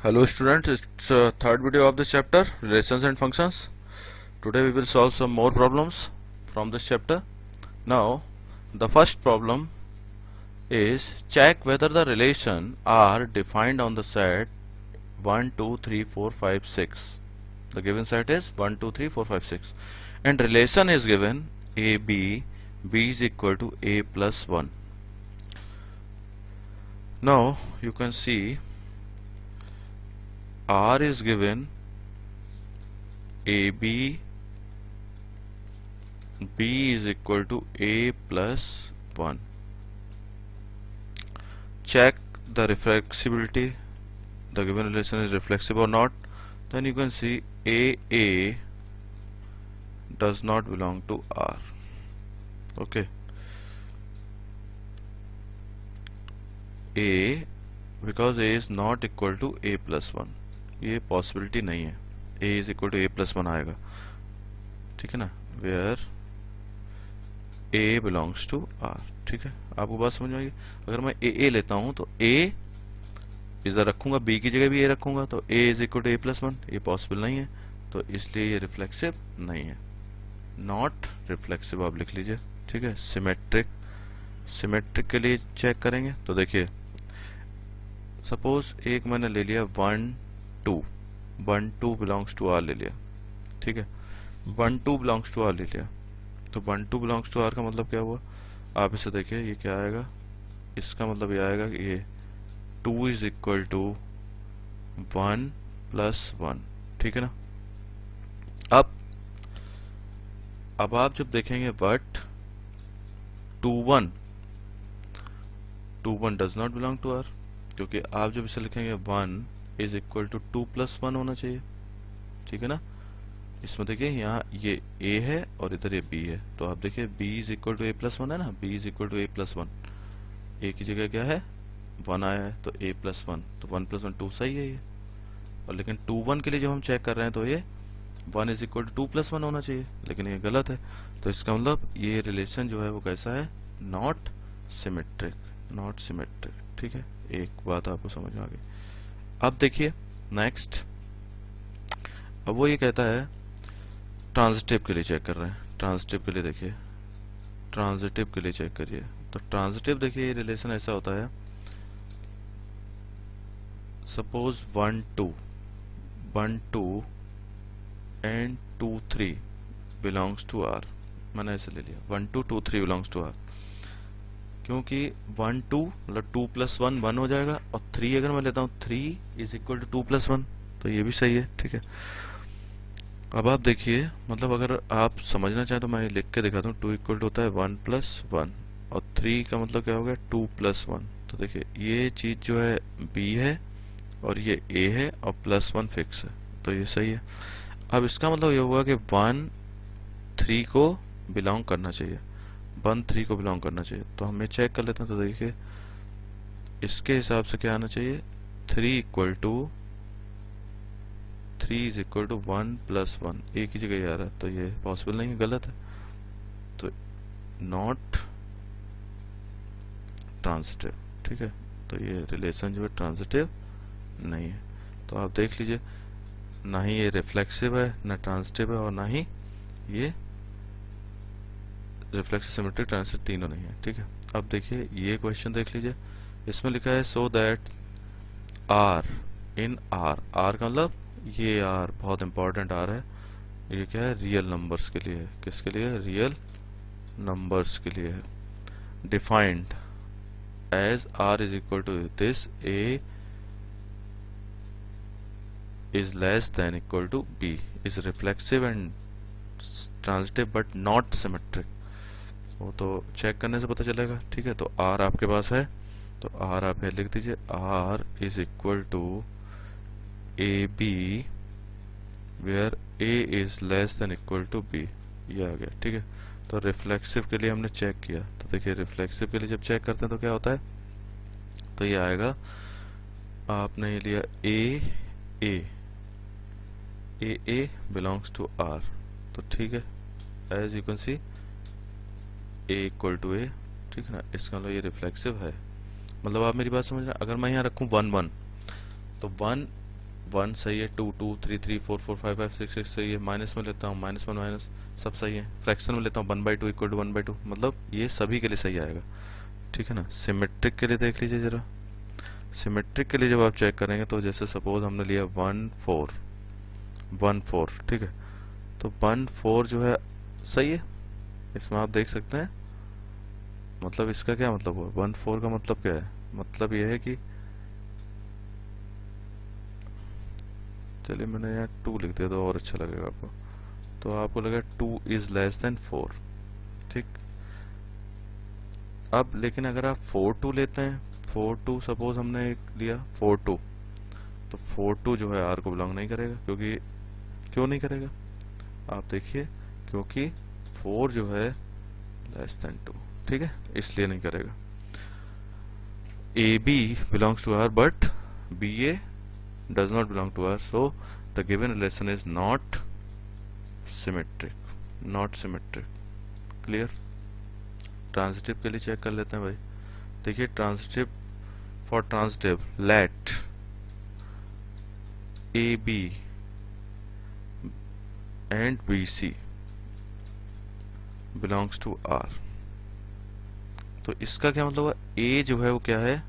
Hello students, it's third video of this chapter, relations and functions. Today we will solve some more problems from this chapter. Now the first problem is check whether the relation are defined on the set 1, 2, 3, 4, 5, 6. The given set is 1, 2, 3, 4, 5, 6 and relation is given AB, B is equal to A plus 1. Now you can see R is given AB, B is equal to A plus 1. Check the reflexibility, the given relation is reflexive or not. Then you can see AA does not belong to R. Okay. A, because A is not equal to A plus 1, ये possibility नहीं है. A is equal to A plus 1 आएगा, ठीक है ना, where A belongs to R. ठीक है, आपको बात समझ में आएगी. अगर मैं A लेता हूं तो A इधर रखूंगा, B की जगह भी A रखूंगा, तो A is equal to A plus 1, ये पॉसिबल नहीं है, तो इसलिए ये रिफ्लेक्सिव नहीं है, नॉट रिफ्लेक्सिव आप लिख लीजिए. ठीक है, सिमेट्रिक, सिमेट्रिक के लिए चेक करेंगे. तो देखिए सपोज एक मैंने ले लिया 1, 2, 1, 2 बिलोंग्स टू R ले लिया. ठीक है, 1, 2 बिलोंग्स टू R ले लिया, तो 1, 2 बिलोंग्स टू R का मतलब क्या हुआ, आप इसे देखिए, ये क्या आएगा, इसका मतलब ये आएगा कि ये 2 इज इक्वल टू 1 प्लस 1. ठीक है ना. अब आप जब देखेंगे but 2, 1 does not belong to R, क्योंकि आप जब इसे लिखेंगे 1 इज इक्वल टू 2 प्लस 1 होना चाहिए. ठीक है ना. इसमें देखिए यहाँ ये A है और इधर ये B है, तो आप देखिए B is equal to A plus 1 है ना, B is equal to A plus 1, A की जगह क्या है 1 आया है, तो A प्लस 1, तो 1 प्लस 1 2 सही है ये. और लेकिन 2, 1 के लिए जब हम चेक कर रहे हैं तो ये 1 इज इक्वल टू 2 प्लस 1 होना चाहिए, लेकिन ये गलत है. तो इसका मतलब ये रिलेशन जो है वो कैसा है, नॉट सिमेट्रिक, नॉट सिमेट्रिक. ठीक है, एक बात आपको समझ में आ गई. अब देखिए नेक्स्ट, अब वो ये कहता है ट्रांजिटिव के लिए चेक कर रहे हैं. ट्रांजिटिव के लिए देखिए, ट्रांजिटिव के लिए चेक करिए. तो ट्रांजिटिव देखिए, ये रिलेशन ऐसा होता है, suppose 1, 2, 1, 2 and 2, 3 belongs to R. मैंने ऐसे ले लिया 1, 2, 2, 3 बिलोंग्स टू R, क्योंकि 1, 2 मतलब 2 प्लस 1 1 हो जाएगा, और 3 अगर मैं लेता हूँ 3 इज इक्वल टू 2 प्लस 1, तो ये भी सही है. ठीक है. अब आप देखिए, मतलब अगर आप समझना चाहें तो मैं लिख के दिखाता हूँ. 2 इक्वल टू होता है 1 प्लस 1, और 3 का मतलब क्या हो गया 2 प्लस 1. तो देखिए ये चीज जो है B है और ये A है और प्लस 1 फिक्स है, तो ये सही है. अब इसका मतलब ये होगा कि 1 3 को बिलोंग करना चाहिए, 1 3 को बिलोंग करना चाहिए. तो हम ये चेक कर लेते हैं. तो देखिए इसके हिसाब से क्या आना चाहिए, 3 equal to 3 is equal to 1 plus 1, एक ही जगह आ रहा है, तो ये पॉसिबल नहीं है, गलत है, तो नॉट ट्रांजिटिव. ठीक है, तो ये रिलेशन जो है ट्रांजिटिव नहीं है. तो आप देख लीजिए, ना ही ये रिफ्लेक्सिव है, ना ट्रांजिटिव है, और ना ही ये रिफ्लेक्सिव, सिमेट्रिक, ट्रांजिटिव तीनों नहीं है. ठीक है. अब देखिए ये क्वेश्चन देख लीजिए, इसमें लिखा है so that R in R, R का मतलब ये R बहुत इंपॉर्टेंट R है, ये क्या है, रियल नंबर्स के लिए है. किसके लिए, रियल नंबर्स के लिए है. Defined as R is equal to this, A is less than equal to B is reflexive and transitive but not symmetric. वो तो चेक करने से पता चलेगा. ठीक है, तो R आपके पास है, तो R आप लिख दीजिए, R is equal to AB where A is less than equal to B. ये आ गया. ठीक है, तो रिफ्लेक्सिव के लिए हमने चेक किया. तो देखिए रिफ्लेक्सिव के लिए जब चेक करते हैं तो क्या होता है, तो ये आएगा, आपने ये लिया A belongs to R, तो ठीक है, as you can see A equal to A. ठीक है ना, इसका मतलब ये रिफ्लेक्सिव है. मतलब आप मेरी बात समझ रहे हैं. अगर मैं यहाँ रखूँ 1, 1, तो 1 1 सही है, 2 2 3 3 4 4 5 5 6 6 सही है, माइनस में लेता हूँ -1 माइनस सब सही है, फ्रैक्शन में लेता हूँ 1/2 इक्वल टू 1/2, मतलब ये सभी के लिए सही आएगा, ठीक है ना। सिमेट्रिक के लिए देख लीजिए जरा, सिमेट्रिक के लिए जब आप चेक करेंगे तो जैसे सपोज हमने लिया 1 4 1 4, ठीक है, तो 1 4 जो है सही है, इसमें आप देख सकते हैं। मतलब इसका क्या मतलब हुआ, 1 4 का मतलब क्या है, मतलब ये है कि चलिए मैंने यहाँ 2 लिख दिया तो और अच्छा लगेगा आपको, तो आपको लगेगा 2 इज लेस देन 4, ठीक। अब लेकिन अगर आप 4 2 लेते हैं, 4 2 सपोज हमने एक लिया 4 2, तो 4 2 जो है आर को बिलोंग नहीं करेगा, क्योंकि क्यों नहीं करेगा आप देखिए, क्योंकि 4 जो है लेस देन 2, ठीक है, इसलिए नहीं करेगा। A B belongs to R but B A does not belong to R, so the given relation is not symmetric. Clear? Transitive के लिए चेक कर लेते हैं भाई। देखिए transitive, for transitive let A B and B C belongs to R, तो इसका क्या मतलब है, ए जो है वो क्या है,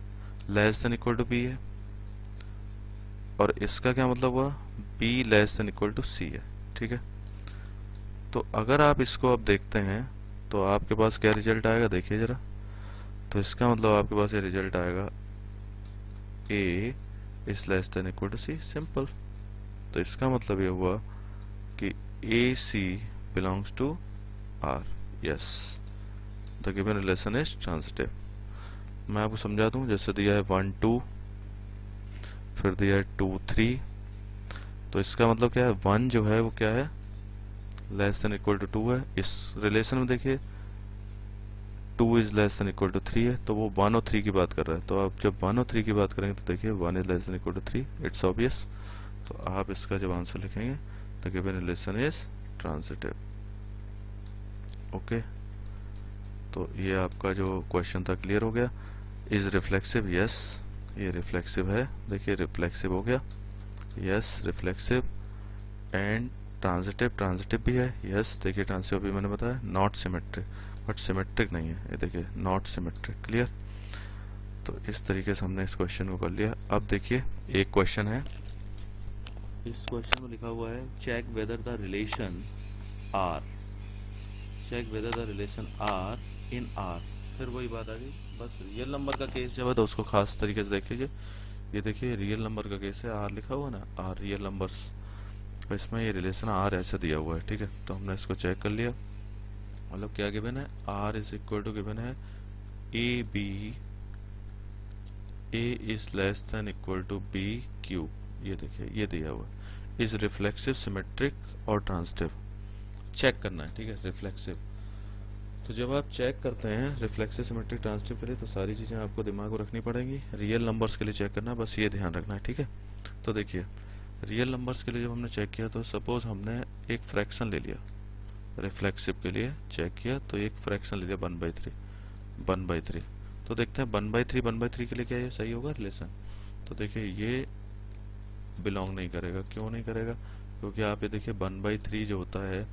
less than equal to B है, और इसका क्या मतलब हुआ, b less than equal to c है, ठीक है। तो अगर आप इसको अब देखते हैं तो आपके पास क्या रिजल्ट आएगा, देखिए जरा, तो इसका मतलब आपके पास ये रिजल्ट आएगा a is less than equal to c, simple. तो इसका मतलब ये हुआ कि AC belongs to R, yes, the given relation is transitive. मैं आपको समझा दूं, जैसे दिया है 1 2, फिर दिया है 2 3, तो इसका मतलब क्या है, 1 जो है वो क्या है, लेस देन इक्वल टू 2 है। इस रिलेशन में देखिए 2 is less than equal to 3 है, तो वो 1 और 3 की बात कर रहा है, तो आप जब 1 और 3 की बात करेंगे तो देखिए 1 is less than equal to 3, it's obvious. तो आप इसका जब आंसर लिखेंगे the given relation is transitive, okay. तो ये आपका जो क्वेश्चन था क्लियर हो गया। इज रिफ्लेक्सिव, यस, ये रिफ्लेक्सिव है, देखिए रिफ्लेक्सिव हो गया, yes reflexive, and transitive, transitive भी है, यस, देखिए ट्रांजिटिव भी मैंने बताया, नॉट सिमेट्रिक, बट सिमेट्रिक नहीं है, ये देखिए नॉट सिमेट्रिक, क्लियर। तो इस तरीके से हमने इस क्वेश्चन को कर लिया। अब देखिए एक क्वेश्चन है, इस क्वेश्चन में लिखा हुआ है check whether the relation R, check whether the relation R in R, फिर वही बात आ गई, बस रियल नंबर का केस जब है तो उसको खास तरीके से देख लीजिए। ये देखिए रियल नंबर का केस है, आर लिखा हुआ ना, आर रियल नंबर्स, तो इसमें ये रिलेशन आर ऐसे दिया हुआ है, ठीक है। तो हमने इसको चेक कर लिया, मतलब क्या गिवन है, R is equal to given है A B, A is less than equal to B cube, ये देखिए ये दिया हुआ है, इज रिफ्लेक्सिव, सिमेट्रिक और ट्रांजिटिव, चेक करना है, ठीक है, रिफ्लेक्सिव। तो जब आप चेक करते हैं रिफ्लेक्सिव, सिमेट्रिक, ट्रांजिटिव के लिए, तो सारी चीजें आपको दिमाग में रखनी पड़ेंगी। रियल नंबर्स के लिए चेक करना, बस ये ध्यान रखना है, ठीक है। तो देखिए रियल नंबर्स के लिए जब हमने चेक किया, तो सपोज हमने एक फ्रैक्शन ले लिया, रिफ्लेक्सिव के लिए चेक किया, तो एक फ्रैक्शन ले लिया 1/3, तो देखते हैं 1/3 के लिए क्या ये सही होगा रिलेशन। तो देखिए ये बिलोंग नहीं करेगा, क्यों नहीं करेगा, क्योंकि आप ये देखिए 1/3 जो होता है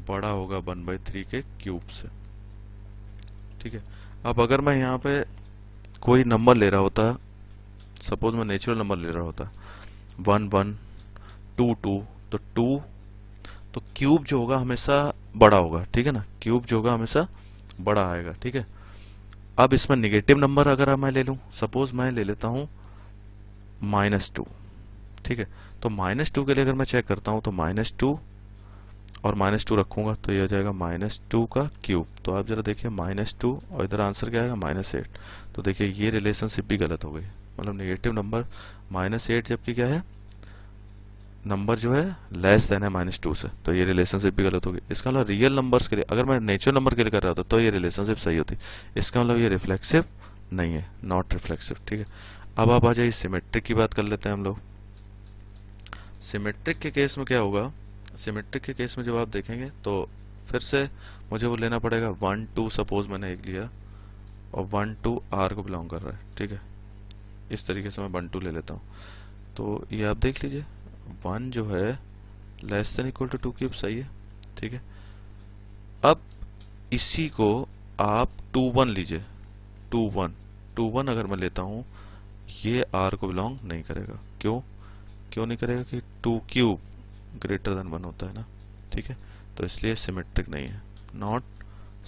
बड़ा होगा 1/3 के क्यूब से, ठीक है। अब अगर मैं यहाँ पे कोई नंबर ले रहा होता, सपोज मैं नेचुरल नंबर ले रहा होता 1 1 2 2, तो 2 तो क्यूब जो होगा हमेशा बड़ा होगा, ठीक है ना, क्यूब जो होगा हमेशा बड़ा आएगा, ठीक है। अब इसमें निगेटिव नंबर अगर मैं ले लूं, सपोज मैं ले लेता हूं -2, ठीक है, तो -2 के लिए अगर मैं चेक करता हूं तो -2 और -2 रखूंगा तो ये हो जाएगा -2 का क्यूब। तो आप जरा देखिए -2 और इधर आंसर क्या आएगा -8, तो देखिए ये रिलेशनशिप भी गलत हो गई, मतलब नेगेटिव नंबर -8 जबकि क्या है, नंबर जो है लेस देन है -2 से, तो ये रिलेशनशिप भी गलत होगी। इसका मतलब रियल नंबर्स के लिए अगर मैं नेचुरल नंबर के लिए कर रहा होता तो ये रिलेशनशिप सही होती, इसका मतलब ये रिफ्लेक्सिव नहीं है, नॉट रिफ्लेक्सिव, ठीक है। अब आप आ जाइए सिमेट्रिक की बात कर लेते हैं हम लोग। सिमेट्रिक के केस में क्या होगा, सिमेट्रिक के केस में जब आप देखेंगे तो फिर से मुझे वो लेना पड़ेगा 1 2, सपोज मैंने एक लिया और 1 2 आर को बिलोंग कर रहा है, ठीक है, इस तरीके से मैं 1 2 ले लेता हूँ। तो ये आप देख लीजिए 1 जो है लेस देन इक्वल टू 2 सही है, ठीक है। अब इसी को आप 2 1 लीजिए, 2 1 अगर मैं लेता हूं ये R को बिलोंग नहीं करेगा। क्यों नहीं करेगा कि 2 क्यूब ग्रेटर देन 1 होता है ना, ठीक है। तो इसलिए सिमेट्रिक नहीं है, नॉट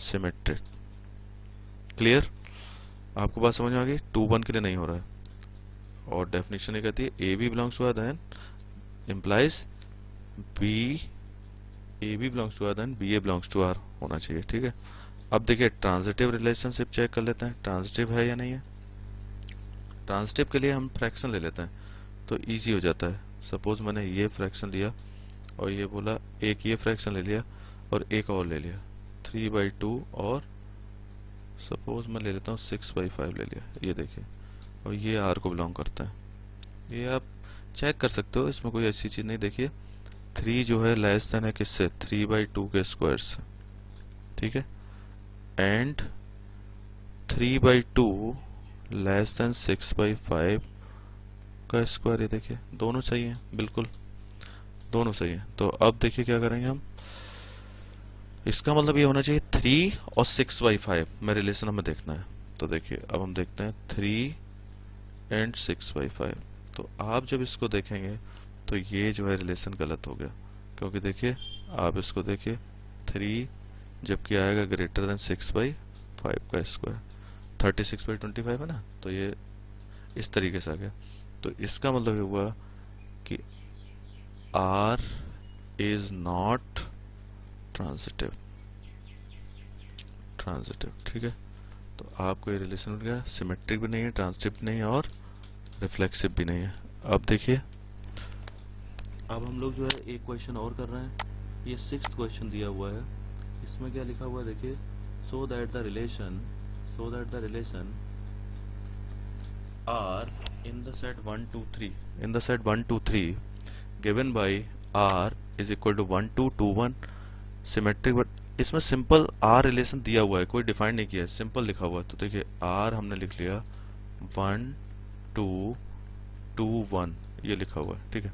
सिमेट्रिक। क्लियर, आपको बात समझ में आ गई? 2 1 के लिए नहीं हो रहा है। और डेफिनेशन ये कहती है A B belongs to R then implies B A B belongs to R then B A belongs to R होना चाहिए, ठीक है। अब देखिए ट्रांजिटिव रिलेशनशिप चेक कर लेते हैं, ट्रांजिटिव है या नहीं है। ट्रांजिटिव के लिए हम फ्रैक्शन ले लेते हैं तो इजी हो जाता है। सपोज मैंने ये फ्रैक्शन लिया और ये बोला, एक ये फ्रैक्शन ले लिया और एक और ले लिया 3/2, और सपोज मैं ले लेता हूँ 6/5 ले लिया, ये देखिए, और ये R को बिलोंग करता है। ये आप चेक कर सकते हो, इसमें कोई ऐसी चीज नहीं। देखिए 3 जो है लेस देन है किससे, 3/2 के स्क्वायर से, ठीक है। एंड 3/2 लेस देन 6/5 का स्क्वायर, ये देखिए दोनों सही है, बिल्कुल दोनों सही है। तो अब देखिए क्या करेंगे हम, इसका मतलब ये होना चाहिए 3 और 6/5 में रिलेशन हमें देखना है। तो देखिए अब हम देखते हैं 3 एंड 6/5। तो आप जब इसको देखेंगे तो ये जो है रिलेशन गलत हो गया, क्योंकि देखिए आप इसको देखिए 3 जबकि आएगा ग्रेटर देन 6/5 का स्क्वायर, 36/25 है ना, तो ये इस तरीके से आ गया। तो इसका मतलब ये हुआ कि R इज नॉट ट्रांजिटिव, ठीक है। तो आपको ये रिलेशन मिल गया, सिमेट्रिक भी नहीं है, ट्रांजिटिव भी नहीं है और रिफ्लेक्सिव भी नहीं है। अब देखिए, अब हम लोग जो है एक क्वेश्चन और कर रहे हैं, ये 6th क्वेश्चन दिया हुआ है। इसमें क्या लिखा हुआ है देखिए, so that the relation R in the set 1 2 3 given by R is equal to 1 2 2 1 symmetric. But इसमें सिंपल R रिलेशन दिया हुआ है, कोई डिफाइन नहीं किया है, सिंपल लिखा हुआ है। तो देखिए R हमने लिख लिया 1 2 2 1, ये लिखा हुआ है, ठीक है।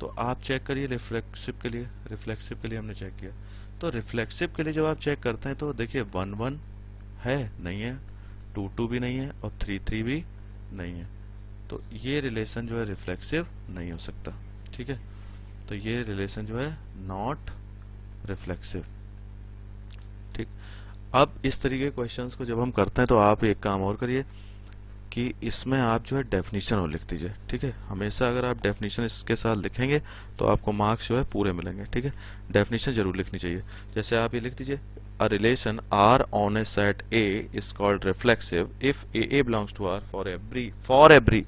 तो आप चेक करिए रिफ्लेक्सिव के लिए हमने चेक किया। तो रिफ्लेक्सिव के लिए जब आप चेक करते हैं तो देखिए 1 1 है, नहीं है, 2 2 भी नहीं है और 3 3 भी नहीं है। तो ये रिलेशन जो है रिफ्लेक्सिव नहीं हो सकता, ठीक है। तो ये रिलेशन जो है नॉट रिफ्लेक्सिव, ठीक। अब इस तरीके के क्वेश्चंस को जब हम करते हैं तो आप एक काम और करिए कि इसमें आप जो है डेफिनेशन और लिख दीजिए, ठीक है। हमेशा अगर आप डेफिनेशन इसके साथ लिखेंगे तो आपको मार्क्स जो है पूरे मिलेंगे, ठीक है। डेफिनेशन जरूर लिखनी चाहिए। जैसे आप ये लिख दीजिए, a relation R on a set A is called reflexive if A belongs to R for every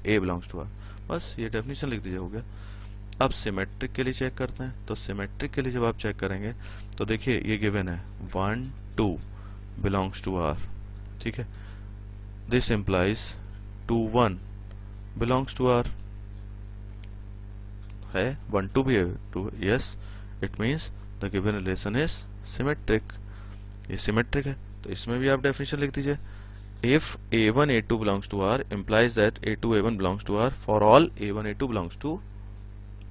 A belongs to R। बस ये डेफिनेशन लिख दीजिए, हो गया। अब सिमेट्रिक के लिए चेक करते हैं। तो सिमेट्रिक के लिए जब आप चेक करेंगे तो देखिए ये गिवन है 1 2 belongs to R, ठीक है। This implies 2 1 belongs to R है, 1 2 भी है, 2, yes, it means the given relation is symmetric। ये सिमेट्रिक है। तो इसमें भी आप डेफिनेशन लिख दीजिए, if A1 A2 belongs to R implies that A2 A1 belongs to R for all A1 A2 belongs to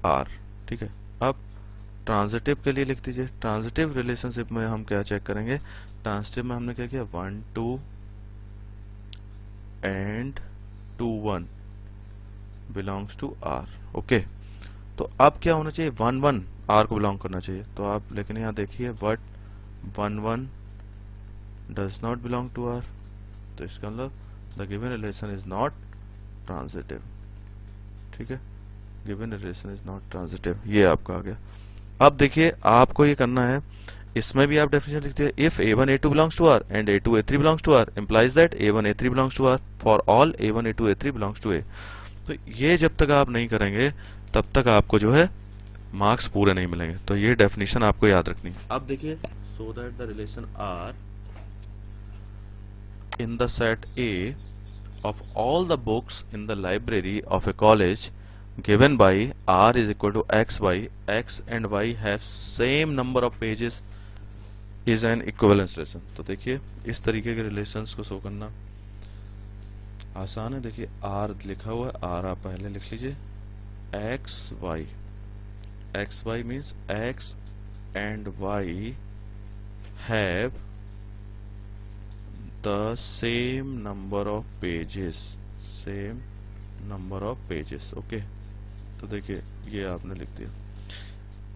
R, ठीक है। अब ट्रांजिटिव के लिए लिख दीजिए। ट्रांजिटिव रिलेशनशिप में हम क्या चेक करेंगे, ट्रांजिटिव में हमने क्या किया, 1 2 and 2 1 belongs to R, okay. तो अब क्या होना चाहिए, 1 1 R को बिलोंग करना चाहिए। तो आप लेकिन यहाँ देखिए but 1 1 does not belong to R, तो इसका मतलब the given relation is not transitive, ठीक है। given relation is not transitive, ये आपका आ गया। अब देखिए आपको ये करना है, इसमें भी आप डेफिनेशन लिखते हैं, if A1 A2 belongs to R and A2 A3 belongs to R implies that A1 A3 belongs to R for all A1 A2 A3 belongs to A। तो ये जब तक आप नहीं करेंगे तब तक आपको जो है मार्क्स पूरे नहीं मिलेंगे। तो ये डेफिनेशन आपको याद रखनी है। अब देखिए, so that the relation R in the set A of all the books in the library of a college given by R is equal to X by X and Y have same number of pages is an equivalence relation। तो देखिए इस तरीके के relations को show करना आसान है। देखिए R लिखा हुआ है, R आप पहले लिख लीजिए, X Y, X Y means X and Y have the same number of pages, same number of pages. Okay, तो देखिए ये आपने लिख दिया।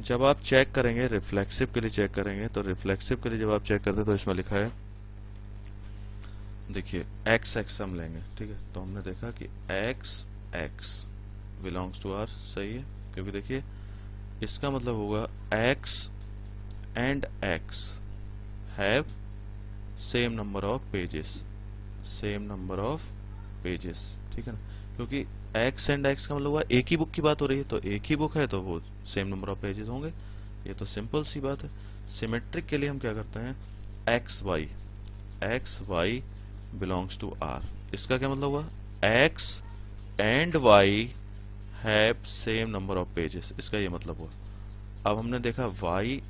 जब आप चेक करेंगे रिफ्लेक्सिव के लिए चेक करेंगे, तो रिफ्लेक्सिव के लिए जब आप चेक करते हैं तो इसमें लिखा है, देखिए एक्स एक्स हम लेंगे, ठीक है, तो हमने देखा कि X X belongs to R, सही है, क्योंकि देखिए इसका मतलब होगा X and X have same number of pages, same number of pages, ठीक है ना, क्योंकि एक्स एंड एक्स का मतलब हुआ एक ही बुक की बात हो रही है, तो एक ही बुक है तो वो सेम नंबर ऑफ पेजेस होंगे, ये तो सिंपल सी बात है। सिमेट्रिक के लिए हम क्या करते हैं, X Y belongs to R, इसका क्या मतलब हुआ, X and Y have same number of pages, इसका ये मतलब हुआ। अब हमने देखा वाई,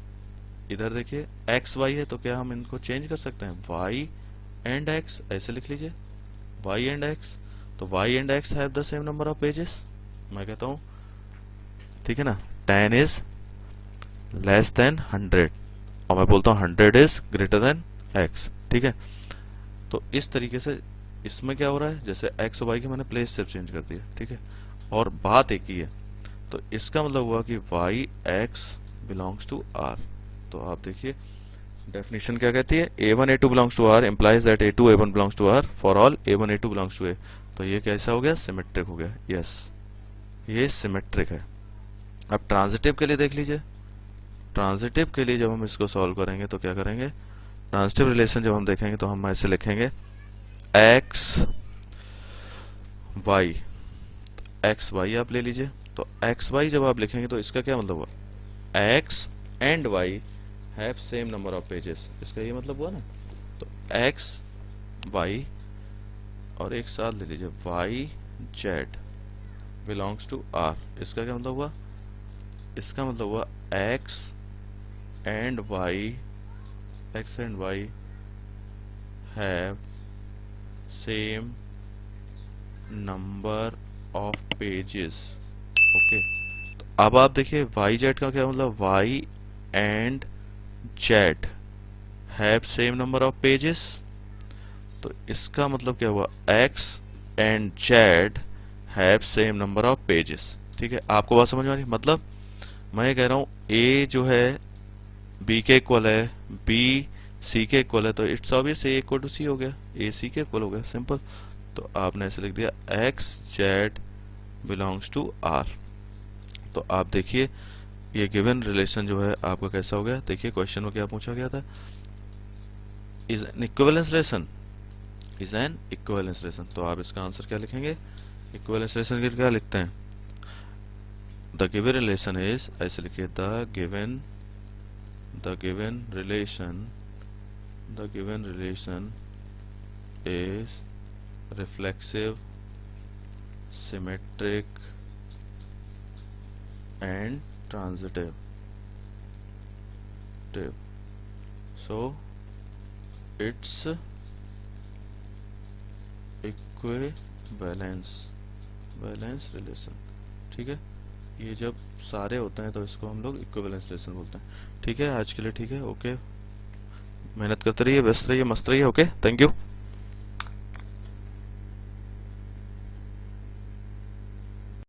इधर देखिए एक्स वाई है, तो क्या हम इनको चेंज कर सकते हैं, वाई एंड एक्स ऐसे लिख लीजिए, वाई एंड एक्स, तो y and x have the same number of pages, मैं कहता हूं, ठीक है ना, 10 इज लेस देन 100 और मैं बोलता हूं 100 इज ग्रेटर देन x, ठीक है। तो इस तरीके से इसमें क्या हो रहा है, जैसे x और y की मैंने प्लेस सिर्फ चेंज कर दिया, ठीक है, और बात एक ही है, तो इसका मतलब हुआ कि y x belongs to r। तो आप देखिए डेफिनेशन क्या कहती है, a1 a2 belongs to r implies that a2 a1 belongs to r for all a1 a2 belongs to a। तो ये कैसा हो गया, सिमेट्रिक हो गया, यस ये सिमेट्रिक है। अब ट्रांजिटिव के लिए देख लीजिए, ट्रांजिटिव के लिए जब हम इसको सॉल्व करेंगे तो क्या करेंगे, ट्रांजिटिव रिलेशन जब हम देखेंगे तो हम ऐसे लिखेंगे एक्स वाई, एक्स वाई आप ले लीजिए, तो एक्स वाई जब आप लिखेंगे तो इसका क्या मतलब हुआ, X and Y have same number of pages, इसका ये मतलब हुआ ना। तो एक्स वाई और एक साथ ले लीजिए Y Z belongs to R, इसका क्या मतलब हुआ, इसका मतलब हुआ X and Y have same number of pages. Okay, तो अब आप देखिए वाई जेड का क्या मतलब, Y and Z have same number of pages, तो इसका मतलब क्या हुआ, x and z have same number of pages, ठीक है। आपको बात समझ में आ रही है, मतलब मैं ये कह रहा हूं a जो है b के इक्वल है, b c के इक्वल है, तो it's obvious a equal to c हो गया, a c के इक्वल हो गया, सिंपल। तो आपने ऐसे लिख दिया x z belongs to r। तो आप देखिए ये गिवन रिलेशन जो है आपका कैसा हो गया, देखिए क्वेश्चन में क्या पूछा गया था, is an equivalence relation, is an equivalence relation. तो आप इसका आंसर क्या लिखेंगे, इक्विवेलेंस रिलेशन के क्या लिखते हैं, द गिवन रिलेशन इज, ऐसे लिखिए the given relation is reflexive, symmetric and transitive. So it's equivalence relation, ठीक है। ये जब सारे होते हैं तो इसको हम लोग इक्विवेलेंस रिलेशन बोलते हैं, ठीक है। आज के लिए ठीक है, ओके, मेहनत करते रहिए, व्यस्त रहिए, मस्त रहिए, ओके, थैंक यू।